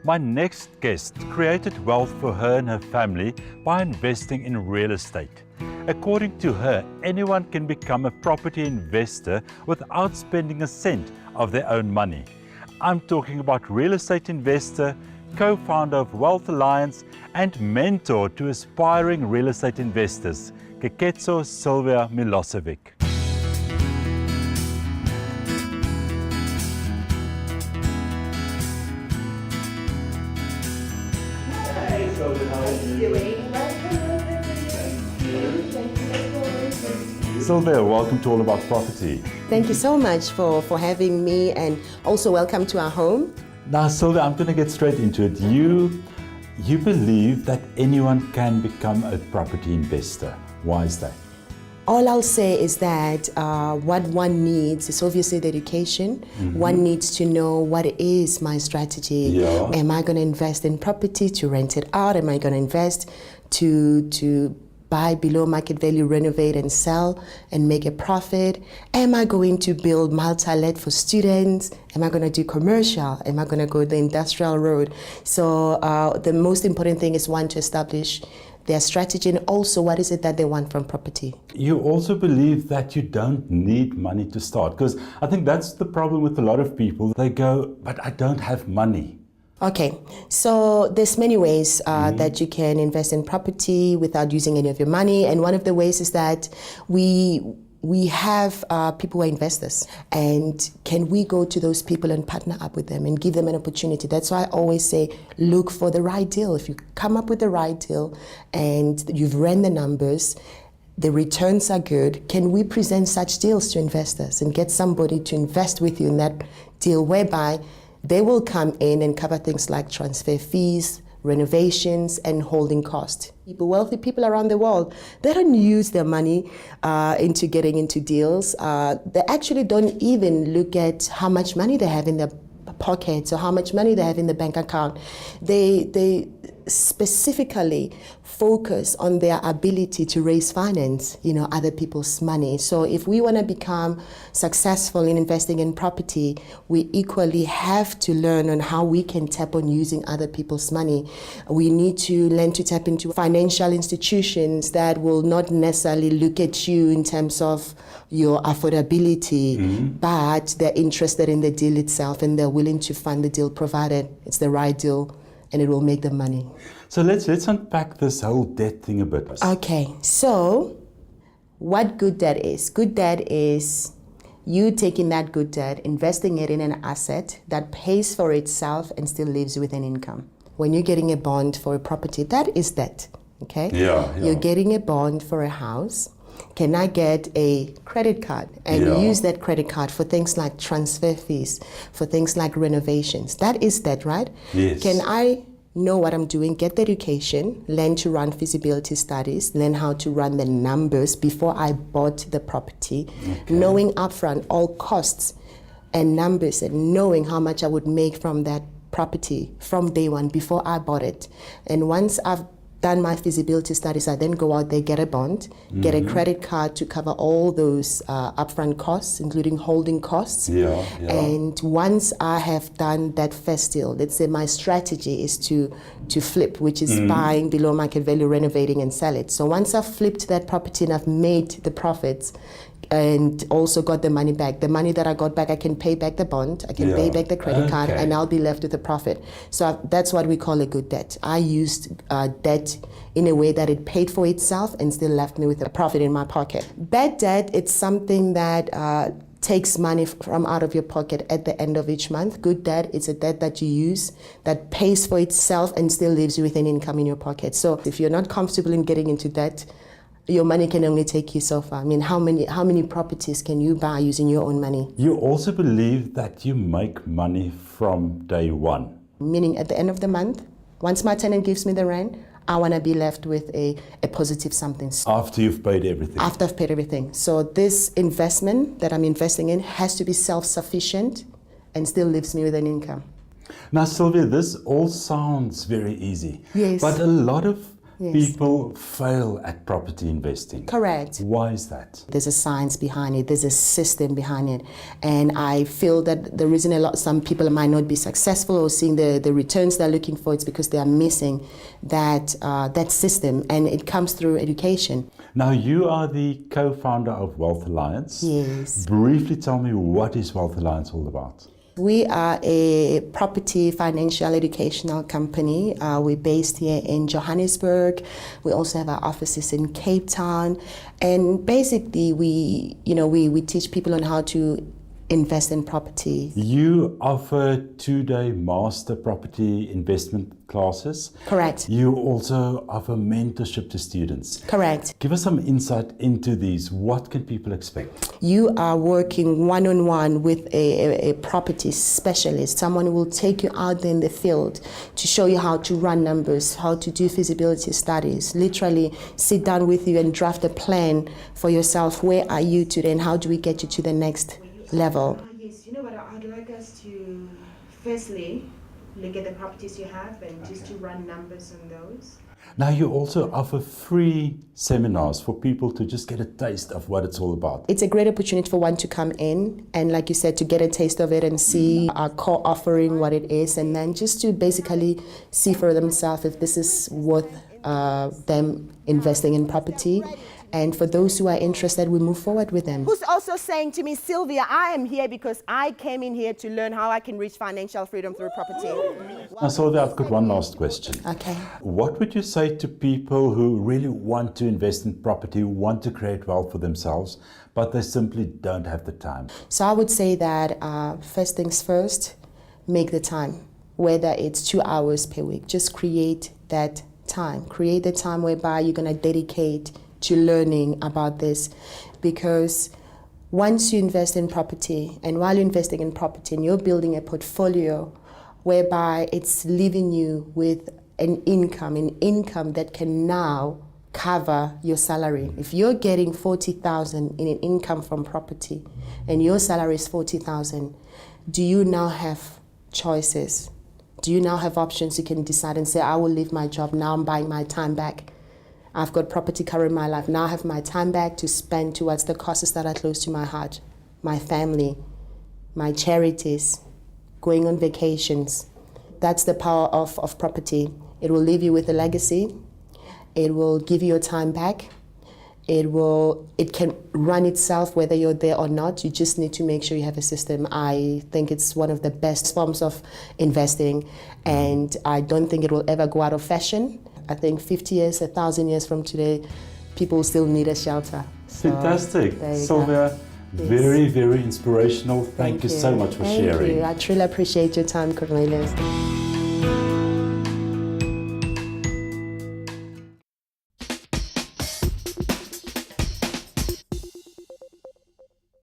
My next guest created wealth for her and her family by investing in real estate. According to her, anyone can become a property investor without spending a cent of their own money. I'm talking about real estate investor, co-founder of Wealth Alliance, and mentor to aspiring real estate investors, Keketso Sylvia Milosevic. Sylvia, welcome to All About Property. Thank you so much for having me, and also welcome to our home. Now, Sylvia, I'm going to get straight into it. You believe that anyone can become a property investor. Why is that? All I'll say is that what one needs is obviously the education. Mm-hmm. One needs to know what is my strategy. Yeah. Am I going to invest in property to rent it out? Am I going to invest to buy below market value, renovate and sell and make a profit? Am I going to build multi-let for students? Am I going to do commercial? Am I going to go the industrial road? So the most important thing is one, to establish their strategy, and also what is it that they want from property. You also believe that you don't need money to start, because I think that's the problem with a lot of people. They go, but I don't have money. Okay, so there's many ways that you can invest in property without using any of your money, and one of the ways is that we have people who are investors, and can we go to those people and partner up with them and give them an opportunity? That's why I always say, look for the right deal. If you come up with the right deal and you've ran the numbers, the returns are good, can we present such deals to investors and get somebody to invest with you in that deal, whereby they will come in and cover things like transfer fees, renovations, and holding costs. Wealthy people around the world, they don't use their money into getting into deals. They actually don't even look at how much money they have in their pockets or how much money they have in the bank account. They specifically focus on their ability to raise finance, other people's money. So if we want to become successful in investing in property, we equally have to learn on how we can tap on using other people's money. We need to learn to tap into financial institutions that will not necessarily look at you in terms of your affordability, but they're interested in the deal itself and they're willing to fund the deal provided it's the right deal and it will make them money. So let's unpack this whole debt thing a bit. Okay, so what good debt is? Good debt is you taking that good debt, investing it in an asset that pays for itself and still lives with an income. When you're getting a bond for a property, that is debt, okay? Yeah. You're getting a bond for a house. Can I get a credit card and use that credit card for things like transfer fees, for things like renovations? That is debt, right? Yes. Can I know what I'm doing, get the education, learn to run feasibility studies, learn how to run the numbers before I bought the property, knowing upfront all costs and numbers and knowing how much I would make from that property from day one before I bought it. And once I've done my feasibility studies, I then go out there, get a bond, get a credit card to cover all those upfront costs, including holding costs. And once I have done that first deal, let's say my strategy is to flip, which is buying below market value, renovating and sell it. So once I've flipped that property and I've made the profits, and also got the money back. The money that I got back, I can pay back the bond, I can pay back the credit card, and I'll be left with a profit. So that's what we call a good debt. I used debt in a way that it paid for itself and still left me with a profit in my pocket. Bad debt, it's something that takes money from out of your pocket at the end of each month. Good debt, it's a debt that you use that pays for itself and still leaves you with an income in your pocket. So if you're not comfortable in getting into debt, your money can only take you so far. I mean, how many properties can you buy using your own money? You also believe that you make money from day one. Meaning at the end of the month, once my tenant gives me the rent, I want to be left with a positive something. After you've paid everything? After I've paid everything. So this investment that I'm investing in has to be self-sufficient and still leaves me with an income. Now, Sylvia, this all sounds very easy. Yes. But a lot of Yes. people fail at property investing. Correct. Why is that? There's a science behind it, there's a system behind it. And I feel that the reason some people might not be successful or seeing the returns they're looking for, it's because they are missing that system, and it comes through education. Now, you are the co-founder of Wealth Alliance. Yes. Briefly tell me, what is Wealth Alliance all about? We are a property financial educational company. We're based here in Johannesburg. We also have our offices in Cape Town. And basically, we teach people on how to invest in property. You offer 2-day master property investment classes. Correct. You also offer mentorship to students. Correct. Give us some insight into these. What can people expect? You are working one-on-one with a property specialist, someone who will take you out there in the field to show you how to run numbers, how to do feasibility studies, literally sit down with you and draft a plan for yourself. Where are you today and how do we get you to the next level? Yes, you know what, I'd like us to firstly look at the properties you have and just to run numbers on those. Now, you also offer free seminars for people to just get a taste of what it's all about. It's a great opportunity for one to come in and, like you said, to get a taste of it and see our core offering, what it is, and then just to basically see for themselves if this is worth them investing in property. And for those who are interested, we move forward with them. Who's also saying to me, Sylvia, I am here because I came in here to learn how I can reach financial freedom through property. Now, Sylvia, I've got one last question. Okay. What would you say to people who really want to invest in property, who want to create wealth for themselves, but they simply don't have the time? So I would say that first things first, make the time. Whether it's 2 hours per week, just create that time. Create the time whereby you're going to dedicate to learning about this, because once you invest in property, and while you're investing in property and you're building a portfolio whereby it's leaving you with an income that can now cover your salary. If you're getting 40,000 in an income from property and your salary is 40,000, do you now have choices? Do you now have options? You can decide and say, I will leave my job, now I'm buying my time back. I've got property covering my life. Now I have my time back to spend towards the causes that are close to my heart, my family, my charities, going on vacations. That's the power of property. It will leave you with a legacy. It will give you your time back. It can run itself whether you're there or not. You just need to make sure you have a system. I think it's one of the best forms of investing, and I don't think it will ever go out of fashion. I think 50 years, 1,000 years from today, people still need a shelter. So, fantastic. there you Sylvia, go. very, very inspirational. Thank you so much for sharing. Thank you. I truly appreciate your time, Cornelius.